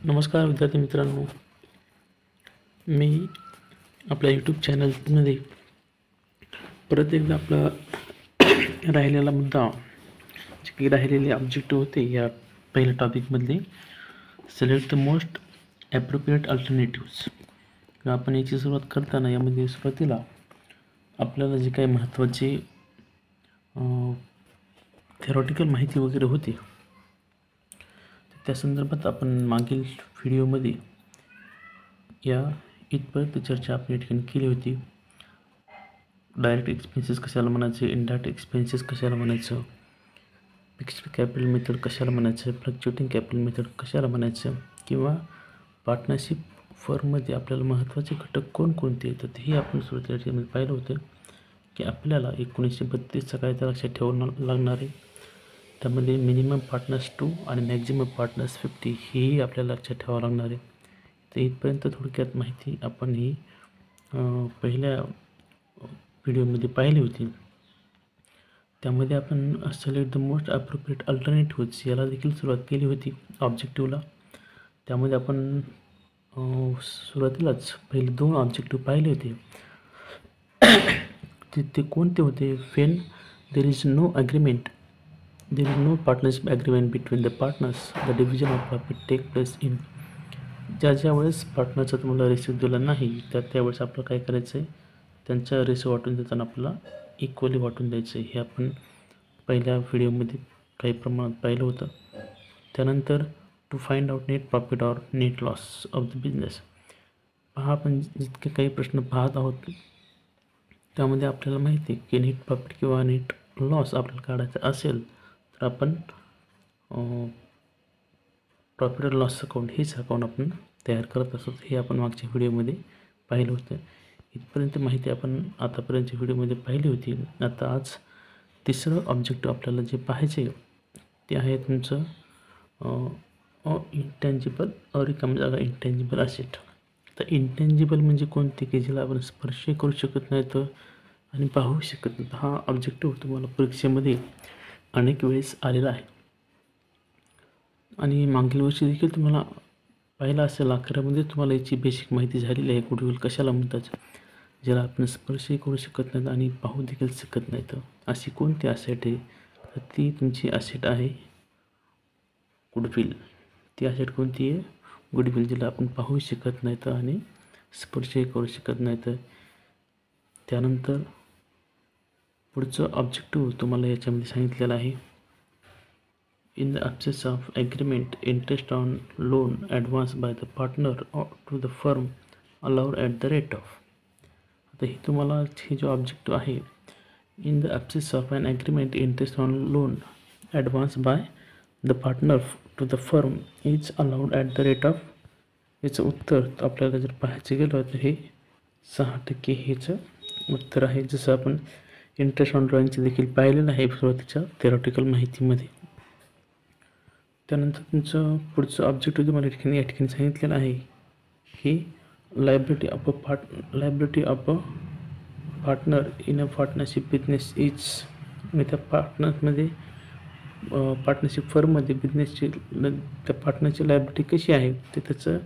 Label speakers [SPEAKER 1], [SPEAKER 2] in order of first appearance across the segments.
[SPEAKER 1] नमस्कार विद्यार्थी मित्रांनो, मी आपल्या यूट्यूब चॅनलमध्ये परत एकदा आपला राहिलेला मुद्दा जे काही राहिलेले ऑब्जेक्टिव्ह होते या पहिल्या टॉपिकमधले select the most appropriate alternatives. आपण याची सुरुवात करताना यामध्ये सुरुवातीला आपल्याला जे काही महत्त्वाचे थेरॉटिकल माहिती वगैरे होती त्या संदर्भात आपण मागील व्हिडिओमध्ये या इथपर्यंत चर्चा आपण या ठिकाणी केली होती. डायरेक्ट एक्सपेन्सेस कशाला म्हणायचे, इनडायरेक्ट एक्सपेन्सेस कशाला म्हणायचं, फिक्स्ड कॅपिटल मेथड कशाला म्हणायचं, फ्लक्च्युएटिंग कॅपिटल मेथड कशाला म्हणायचं, किंवा पार्टनरशिप फर्ममध्ये आपल्याला महत्त्वाचे घटक कोणकोणते येतात हे आपण सुरुवातीला ठिकाणी पाहिलं होतं की आपल्याला 1932चा कायदा लक्षात ठेवावं लागणार आहे. त्यामध्ये मिनिमम पार्टनर्स 2 आणि मॅक्झिमम पार्टनर्स 50 हेही आपल्याला लक्षात ठेवावं लागणार आहे. तर इथपर्यंत थोडक्यात माहिती आपण ही पहिल्या व्हिडिओमध्ये पाहिली होती. त्यामध्ये आपण select the most appropriate alternatives याला देखील सुरुवात केली होती ऑब्जेक्टिव्हला. त्यामध्ये आपण सुरुवातीलाच पहिले 2 ऑब्जेक्टिव्ह पाहिले होते. ते कोणते होते? When there is no agreement, there is no partnership agreement between the partners, the division of profit take place in. ज्या वेळेस पार्टनरचा तुम्हाला रेशिओ दिला नाही त्यावेळेस आपल्याला काय करायचं आहे, त्यांचा रेशिओ वाटून देताना आपल्याला इक्वली वाटून द्यायचं आहे. हे आपण पहिल्या व्हिडिओमध्ये काही प्रमाणात पाहिलं होतं. त्यानंतर to find out net profit or net loss of the business. आपण जितके काही प्रश्न पाहत आहोत त्यामध्ये आपल्याला माहिती आहे की नेट प्रॉफिट किंवा नेट लॉस आपल्याला काढायचं असेल तर आपण प्रॉफिट अँड लॉस अकाउंट हेच अकाउंट आपण तयार करत असतो. हे आपण मागच्या व्हिडिओमध्ये पाहिलं होतं. इथपर्यंत माहिती आपण आतापर्यंतच्या व्हिडिओमध्ये पाहिली होती. आता आज तिसरं ऑब्जेक्टिव्ह आपल्याला जे पाहायचे ते आहे तुमचं इंटॅन्जिबल रिकामी जागा इंटॅन्जिबल असेट. तर इंटॅन्जिबल म्हणजे कोणते की ज्याला आपण स्पर्श करू शकत नाही तर आणि पाहू शकत नाही. हा ऑब्जेक्टिव्ह तुम्हाला परीक्षेमध्ये अनेक वेळेस आलेला आहे आणि मागील वर्षी देखील तुम्हाला पाहिलं असेल 11मध्ये तुम्हाला याची बेसिक माहिती झालेली आहे. गुडविल कशाला म्हणतात, ज्याला आपण स्पर्शही करू शकत नाहीत आणि पाहू देखील शकत नाहीत. अशी कोणती असेट आहे? तर ती तुमची असेट आहे गुडविल. ती असेट कोणती आहे? गुडविल, ज्याला आपण पाहू शकत नाहीत आणि स्पर्शही करू शकत नाहीत. त्यानंतर पुढचं ऑब्जेक्टिव्ह तुम्हाला याच्यामध्ये सांगितलेलं आहे. In the absence of agreement interest on loan advance by the partner to the firm allowed at the rate of. आता हे तुम्हाला हे जो ऑब्जेक्टिव्ह आहे, in the absence of an agreement interest on loan advance by the partner to the firm is allowed at the rate of. याचं उत्तर आपल्याला जर पाहायचं गेलं तर हे 6% हेचं उत्तर आहे. जसं आपण इंटरेस्ट ऑन ड्रॉइंगचे देखील पाहिलेलं आहे सुरुवातीच्या थेरॉटिकल माहितीमध्ये. त्यानंतर तुमचं पुढचं ऑब्जेक्टिव्ह तुम्हाला या ठिकाणी सांगितलेलं आहे की liability of a partner in a partnership business is. त्या पार्टनरमध्ये पार्टनरशिप फर्ममध्ये बिझनेसची त्या पार्टनरची लायबिलिटी कशी आहे ते त्याचं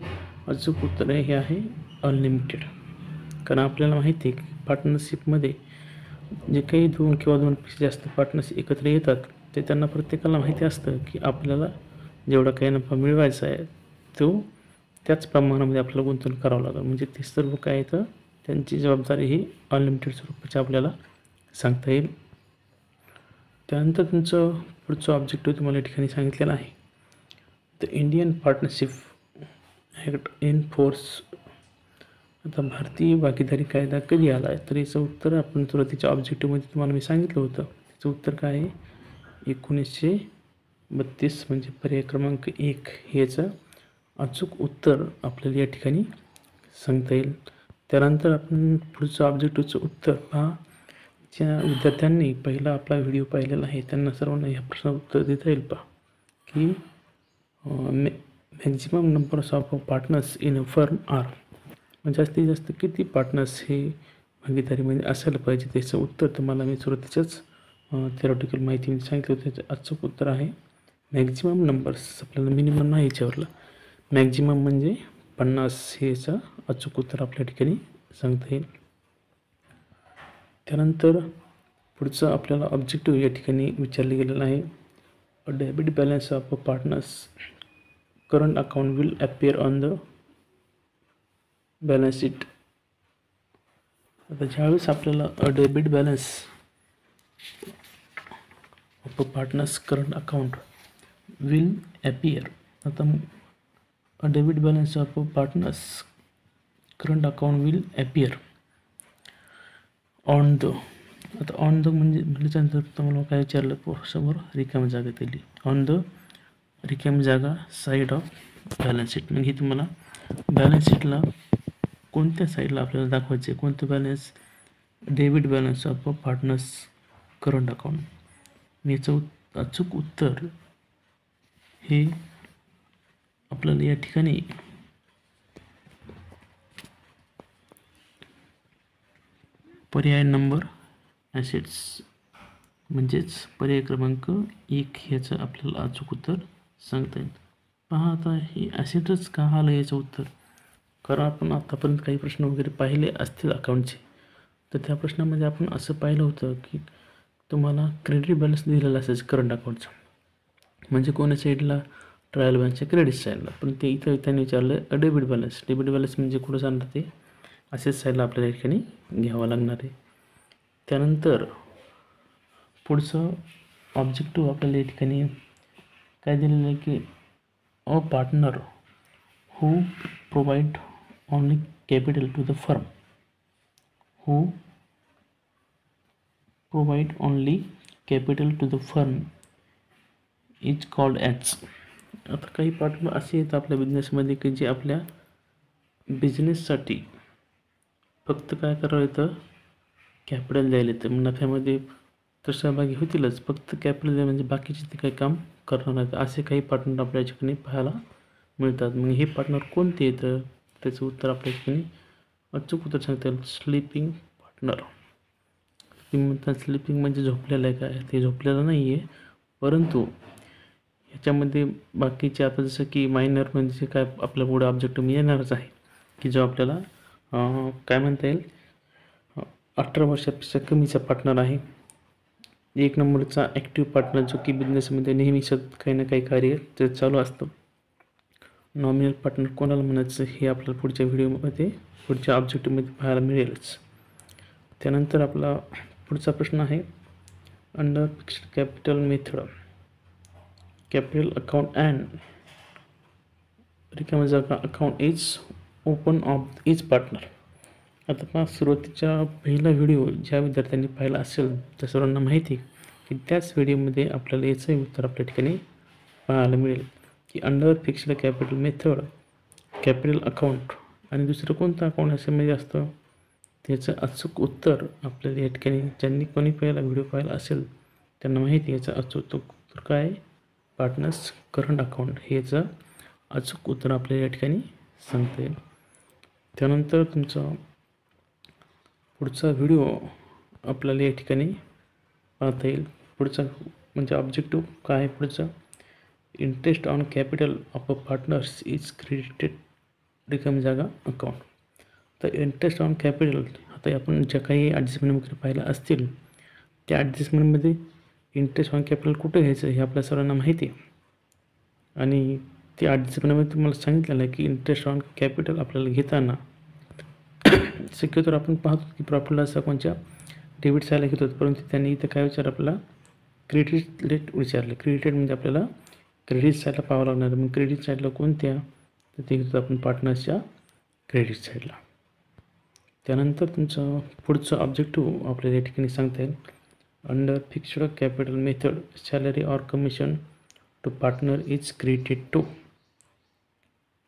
[SPEAKER 1] अचूक उत्तर आहे हे आहे अनलिमिटेड. कारण आपल्याला माहिती आहे की पार्टनरशिपमध्ये जे काही 2 किंवा 2पेक्षा जास्त पार्टनर्स एकत्र येतात ते त्यांना प्रत्येकाला माहिती असतं की आपल्याला जेवढा काही नफा मिळवायचा आहे तो त्याच प्रमाणामध्ये आपल्याला गुंतवणूक करावं लागेल. म्हणजे ते सर्व काय येतं त्यांची जबाबदारी ही अनलिमिटेड स्वरूपाची आपल्याला सांगता येईल. त्यानंतर तुमचं पुढचं ऑब्जेक्टिव्ह तुम्हाला या ठिकाणी सांगितलेलं आहे. The Indian partnership act in force. आता भारतीय भागीदारी कायदा कधी आला आहे? तर याचं उत्तर आपण सुरुवातीच्या ऑब्जेक्टिव्हमध्ये तुम्हाला मी सांगितलं होतं. त्याचं उत्तर काय आहे? 1932 म्हणजे पर्याय क्रमांक 1 हे याचं अचूक उत्तर आपल्याला या ठिकाणी सांगता येईल. त्यानंतर आपण पुढचं ऑब्जेक्टिव्हचं उत्तर पहा. ज्या विद्यार्थ्यांनी पहिला आपला व्हिडिओ पाहिलेला आहे त्यांना सर्वांना ह्या प्रश्नाचं उत्तर देता येईल. पहा की maximum numbers of partners in a firm are. म्हणजे जास्तीत जास्त किती पार्टनर्स हे भागीदारीमध्ये असायला पाहिजे. त्याचं उत्तर तुम्हाला मी सुरुवातीच्याच थेरॉटिकल माहितीमध्ये सांगितलं होतं. त्याचं अचूक उत्तर आहे मॅक्झिमम नंबर्स. आपल्याला मिनिमम नाही याच्यावरला. मॅक्झिमम म्हणजे 50 हे याचं अचूक उत्तर आपल्या ठिकाणी सांगता येईल. त्यानंतर पुढचं आपल्याला ऑब्जेक्टिव्ह या ठिकाणी विचारले गेलेलं आहे. A debit balance of a partner's current account will appear on the balance sheet. आता ज्यावेळेस आपल्याला a debit balance of a partner's current account will appear, आता a debit balance of a partner's current account will appear on the, आता on the म्हणजे म्हटल्याच्यानंतर तुम्हाला काय विचारलं समोर रिकामी जागा दिली, ऑन द रिकामी जागा साईड ऑफ बॅलन्स शीट. म्हणजे तुम्हाला बॅलन्स शीटला कोणत्या साईडला आपल्याला दाखवायचे, कोणतं balance, debit balance of a partner's current account. याचं अचूक उत्तर हे आपल्याला या ठिकाणी पर्याय नंबर ॲसेट्स म्हणजेच पर्याय क्रमांक 1 ह्याचं आपल्याला अचूक उत्तर सांगता येईल. पहा आता हे ॲसेटच का आलं याचं उत्तर, कारण आपण आतापर्यंत काही प्रश्न वगैरे पाहिले असतील अकाउंटचे, तर त्या प्रश्नामध्ये आपण असं पाहिलं होतं की तुम्हाला क्रेडिट बॅलन्स दिलेला असायचं करंट अकाउंटचा, म्हणजे कोण्या साईडला, ट्रायल बॅलन्सच्या क्रेडिट साईडला. पण ते इथं त्यांनी विचारलं डेबिट बॅलन्स. डेबिट बॅलन्स म्हणजे कुठं जाणार, ते असेच साईडला आपल्याला या ठिकाणी घ्यावं लागणार आहे. त्यानंतर पुढचं ऑब्जेक्टिव्ह आपल्याला या ठिकाणी काय दिलेलं आहे की a partner who provide only capital to the firm, who provide only capital to the firm is called as. आता काही पार्टनर असे आहेत आपल्या बिझनेसमध्ये की जे आपल्या बिझनेससाठी फक्त काय करावं येतं, कॅपिटल द्यायला येतं. नफ्यामध्ये तर सहभागी होतीलच, फक्त कॅपिटल द्या म्हणजे बाकीचे ते काही काम करणार नाहीत, असे काही पार्टनर आपल्या ठिकाणी पाहायला मिळतात. मग हे पार्टनर कोणते येतं, त्याचं उत्तर आपल्या ठिकाणी अचूक उत्तर सांगता येईल स्लीपिंग पार्टनर. तुम्ही म्हणता स्लीपिंग म्हणजे झोपलेलं आहे काय, ते झोपलेलं नाही आहे, परंतु ह्याच्यामध्ये बाकीचे आता जसं की मायनर म्हणजे काय आपल्या पुढे ऑब्जेक्टिव्ह येणारच आहे की जो आपल्याला काय म्हणता येईल 18 वर्षापेक्षा कमीचा पार्टनर आहे. 1 नंबरचा ॲक्टिव्ह पार्टनर जो की बिझनेसमध्ये नेहमी सतत काही ना काही कार्य ते चालू असतं. नॉमिनल पार्टनर कोणाला म्हणायचं हे आपल्याला पुढच्या व्हिडिओमध्ये पुढच्या ऑब्जेक्टिव्हमध्ये पाहायला मिळेलच. त्यानंतर आपला पुढचा प्रश्न आहे under fixed capital method capital account and रिकामी जागा account is open of is partner. आता पहा सुरुवातीच्या पहिला व्हिडिओ ज्या विद्यार्थ्यांनी पाहिला असेल त्या सर्वांना माहिती की त्याच व्हिडिओमध्ये आपल्याला याचंही उत्तर आपल्या ठिकाणी पाहायला मिळेल की under fixed capital method capital account आणि दुसरं कोणतं अकाउंट याच्यामध्ये असतं, त्याचं अचूक उत्तर आपल्याला या ठिकाणी ज्यांनी कोणी पहिला व्हिडिओ पाहिला असेल त्यांना माहिती याचं अचूक उत्तर काय, पार्टनर्स करंट अकाउंट हे याचं अचूक उत्तर आपल्याला या ठिकाणी सांगता येईल. त्यानंतर तुमचा पुढचा व्हिडिओ आपल्याला या ठिकाणी पाहता येईल. पुढचा म्हणजे ऑब्जेक्टिव्ह काय आहे पुढचं, interest on capital of a partners is credited रिकामी जागा अकाउंट. तर इंटरेस्ट ऑन कॅपिटल आता आपण ज्या काही ॲडजस्टमेंट वगैरे पाहिलं असतील त्या ॲडजस्टमेंटमध्ये इंटरेस्ट ऑन कॅपिटल कुठं घ्यायचं हे आपल्या सर्वांना माहिती आहे, आणि ते ॲडजस्टमेंटमध्ये तुम्हाला सांगितलेलं आहे की इंटरेस्ट ऑन कॅपिटल आपल्याला घेताना शक्यतो आपण पाहतो की प्रॉफिट लॉस अकाउंटच्या डेबिट साईडला घेतो, परंतु त्यांनी इथं काय विचारलं आपल्याला क्रेडिट रेट विचारले. क्रेडिट रेट म्हणजे आपल्याला क्रेडिट साईडला पाहावं लागणार. मग क्रेडिट साईडला कोणत्या, तर ते घेतो आपण पार्टनर्सच्या क्रेडिट साईडला. त्यानंतर तुमचं पुढचं ऑब्जेक्टिव्ह आपल्याला या ठिकाणी सांगता येईल under fixed capital method salary or commission to partner is credited to.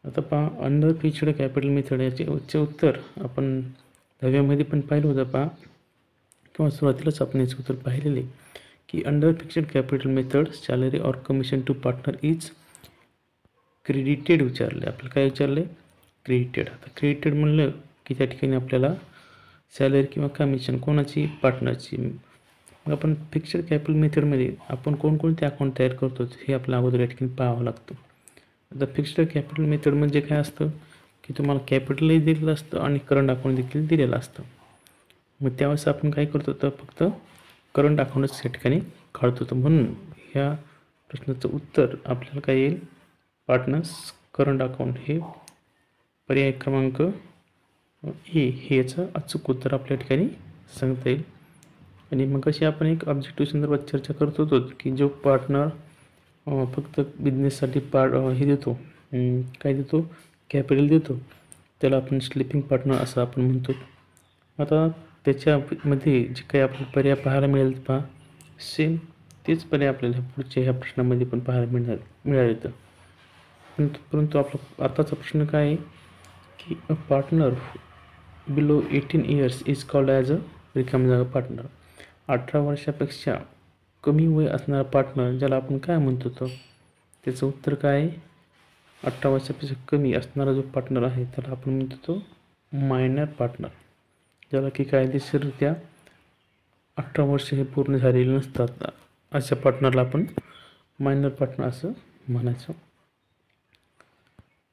[SPEAKER 1] आता पहा अंडर फिक्स्ड कॅपिटल मेथड याचे उत्तर आपण 10वीमध्ये पण पाहिलं होतं पहा, किंवा सुरुवातीलाच आपण याचं उत्तर पाहिलेले की under fixed capital method salary or commission to partner is credited विचारले. आपल्याला काय विचारले, क्रेडिटेड. आता क्रेडिटेड म्हणलं की त्या ठिकाणी आपल्याला सॅलरी किंवा कमिशन कोणाची, पार्टनरची. मग आपण फिक्स्ड कॅपिटल मेथडमध्ये आपण कोणकोणते अकाउंट तयार करतो हे आपल्या अगोदर या ठिकाणी पाहावं लागतं. आता फिक्स्ड कॅपिटल मेथड म्हणजे काय असतं की तुम्हाला कॅपिटलही दिलेलं असतं आणि करंट अकाउंट देखील दिलेलं असतं. मग त्यावेळेस आपण काय करतो तर फक्त करंट अकाउंटच या ठिकाणी काढतो. तर म्हणून ह्या प्रश्नाचं उत्तर आपल्याला काय येईल, पार्टनर्स करंट अकाउंट हे पर्याय क्रमांक ए हे याचं अचूक उत्तर आपल्या ठिकाणी सांगता येईल. आणि मग अशी आपण एक ऑब्जेक्टिव्ह संदर्भात चर्चा करत होतो की जो पार्टनर फक्त बिझनेससाठी हे देतो, काय देतो, कॅपिटल देतो, त्याला आपण स्लीपिंग पार्टनर असं आपण म्हणतो. आता त्याच्यामध्ये जे काही आपल्याला पर्याय पाहायला मिळेल पहा, सेम तेच पर्याय आपल्याला पुढच्या ह्या प्रश्नामध्ये पण पाहायला मिळालं. परंतु आपला आताचा प्रश्न काय आहे की a partner below 18 years is called as a रिकामी जागा पार्टनर. 18 वर्षापेक्षा कमी वय असणारा पार्टनर ज्याला आपण काय म्हणतो, तो त्याचं उत्तर काय आहे, 18 वर्षापेक्षा कमी असणारा जो पार्टनर आहे त्याला आपण म्हणतो तो मायनर पार्टनर, ज्याला की कायदेशीररित्या 18 वर्ष हे पूर्ण झालेले नसतात. अशा पार्टनरला आपण मायनर पार्टनर असं म्हणायचं.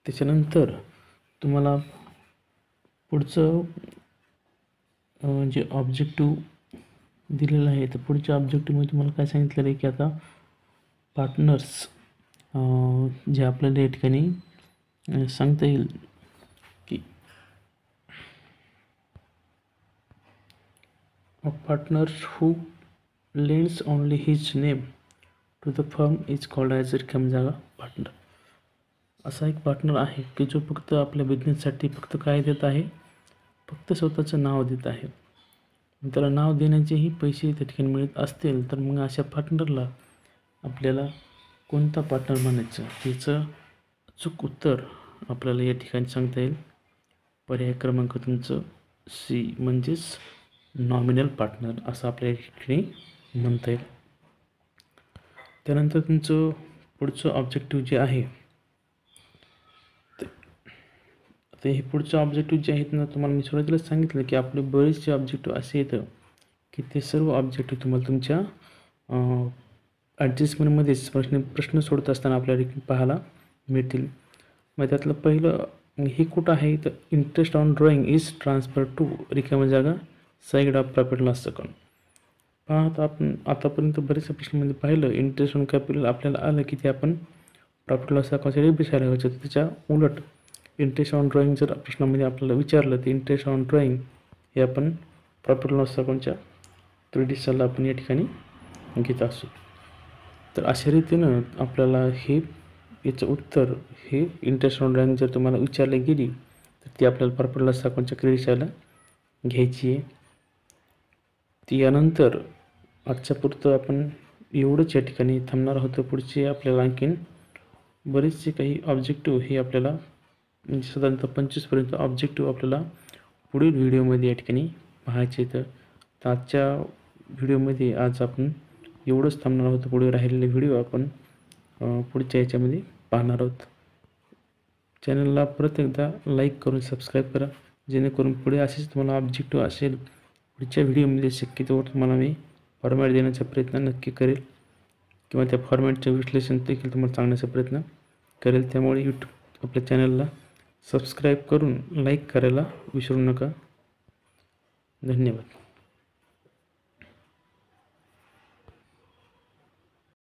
[SPEAKER 1] त्याच्यानंतर तुम्हाला पुढचं जे ऑब्जेक्टिव्ह दिलेलं आहे तर पुढच्या ऑब्जेक्टिव्हमध्ये तुम्हाला काय सांगितलेलं आहे की आता पार्टनर्स जे आपल्याला या ठिकाणी सांगता येईल की a partner who lends only his name to the firm is called as a रिकामी जागा पार्टनर. असा एक पार्टनर आहे की जो फक्त आपल्या बिझनेससाठी फक्त काय देत आहे, फक्त स्वतःचं नाव देत आहे. त्याला नाव देण्याचेही पैसे त्या ठिकाणी मिळत असतील तर मग अशा पार्टनरला आपल्याला कोणता पार्टनर म्हणायचं, याचं अचूक उत्तर आपल्याला या ठिकाणी सांगता येईल. पर्याय क्रमांक तुमचं सी म्हणजेच नॉमिनल पार्टनर असं आपल्या ठिकाणी म्हणता येईल. त्यानंतर तुमचं पुढचं ऑब्जेक्टिव्ह जे आहे ते हे पुढचं ऑब्जेक्टिव्ह जे आहेत ना, तुम्हाला मी सुरुवातीलाच सांगितलं की आपले बरेचसे ऑब्जेक्टिव्ह असे येतं की ते सर्व ऑब्जेक्टिव्ह तुम्हाला तुमच्या ॲडजस्टमेंटमध्येच प्रश्न सोडत असताना आपल्याला पाहायला मिळतील. मग त्यातलं पहिलं हे कुठं आहे तर interest on drawing is transfer to रिकामी जागा side of profit loss account. पहा आता आपण आतापर्यंत बरेचशा प्रश्नामध्ये पाहिलं इंटरेस्ट ऑन कॅपिटल आपल्याला आलं की ते आपण प्रॉफिट लॉस अकाउंटसाठी विचारायला व्हायचं. त्याच्या उलट इंटरेस्ट ऑन ड्रॉइंग जर प्रश्नामध्ये आपल्याला विचारलं तर इंटरेस्ट ऑन ड्रॉइंग हे आपण प्रॉफिट लॉस अकाउंटच्या क्रेडिट्सला आपण या ठिकाणी घेत असतो. तर अशा रीतीनं आपल्याला याचं उत्तर हे इंटरेस्ट ऑन ड्रॉइंग जर तुम्हाला विचारली गेली तर ती आपल्याला प्रॉफिट लॉस अकाउंटच्या क्रेडिट्सला घ्यायची आहे. ती यानंतर आजच्या पुरतं आपण एवढंच या ठिकाणी थांबणार आहोत. पुढचे आपल्याला आणखीन बरेचसे काही ऑब्जेक्टिव्ह हे आपल्याला म्हणजे साधारणतः 25पर्यंत ऑब्जेक्टिव्ह आपल्याला पुढील व्हिडिओमध्ये या ठिकाणी पाहायचे. तर आजच्या व्हिडिओमध्ये आज आपण एवढंच थांबणार आहोत. पुढे राहिलेले व्हिडिओ आपण पुढच्या याच्यामध्ये पाहणार आहोत. चॅनलला परत एकदा लाईक करून सबस्क्राईब करा, जेणेकरून पुढे असेच तुम्हाला ऑब्जेक्टिव्ह असेल पुढच्या व्हिडिओमध्ये शक्यतोवर तुम्हाला मी फॉर्मॅट देण्याचा प्रयत्न नक्की करेल किंवा त्या फॉर्मॅटचं विश्लेषण देखील तुम्हाला सांगण्याचा प्रयत्न करेल. त्यामुळे यूट्यूब आपल्या चॅनलला सबस्क्राईब करून लाईक करायला विसरू नका. धन्यवाद.